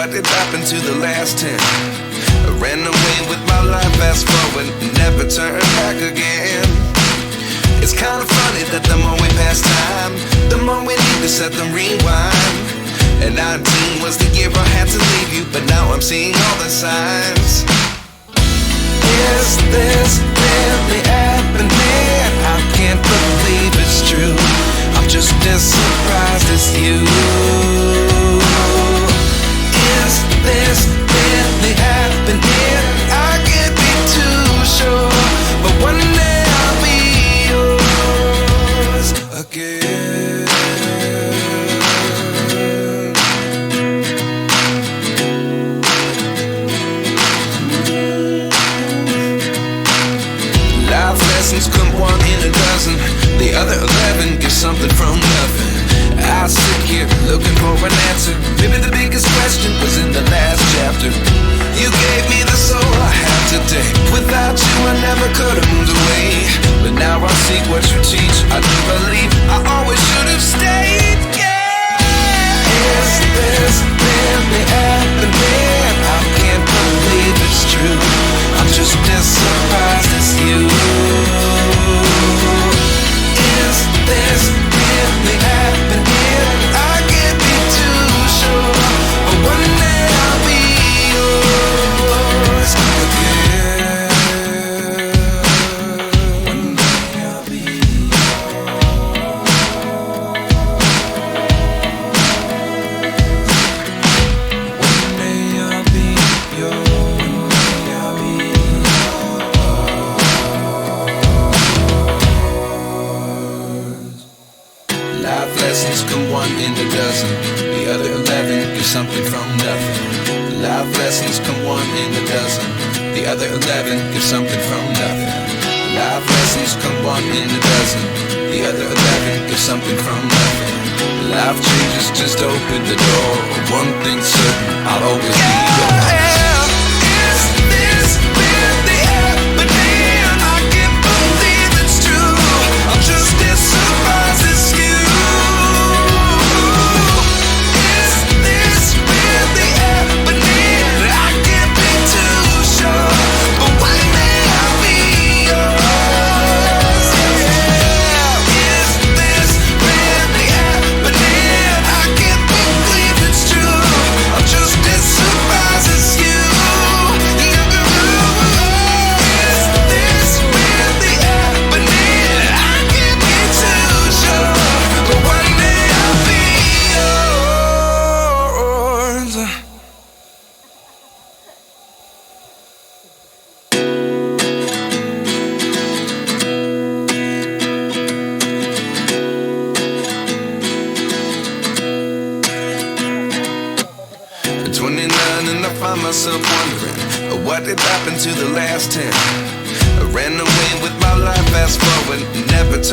what did happen to the last 10? I ran away with my life, fast forward, never turn back again. It's kind of funny that the more we pass time, the more we need to set them rewind. And 19 was the year I had to leave you, but now I'm seeing all the signs. Is this really happening? I can't believe it's true. I'm just as surprised as you. Is this really happening? I can't be too sure, but one day I'll be yours again. Life lessons come one in a dozen. The other 11 get something from nothing. I sit here looking for an answer. Maybe the biggest question was in the last chapter. You gave me the soul I have today. Without you I never could have moved away. But now I see what you teach. I do believe I always should have stayed. Yeah. Is this really happening? I can't believe it's true. I'm just as surprised as you. Is this really happening? I can't be too sure, but one day I'll be yours again. One day I'll be yours. One day I'll be yours. One day I'll be yours. Life lessons come one in a dozen. The other 11 get something from nothing. Life lessons come one in a dozen. The other 11 get something from nothing. Life lessons come one in a dozen. The other 11 get something from nothing. Life changes just open the door. One thing's certain, I'll always be yours. Is this really happening? I can't believe it's true. I'm just as surprised as you. Is this really happening? I can't be too sure, but one day I'll be yours. Yeah. Is this really happening? I can't believe it's true. I'm just as surprised as you. Is this really happening? I can't be too sure, but one day I'll be yours. 29 and I find myself wondering what did happen to the last 10. I ran away with my life, fast forward, never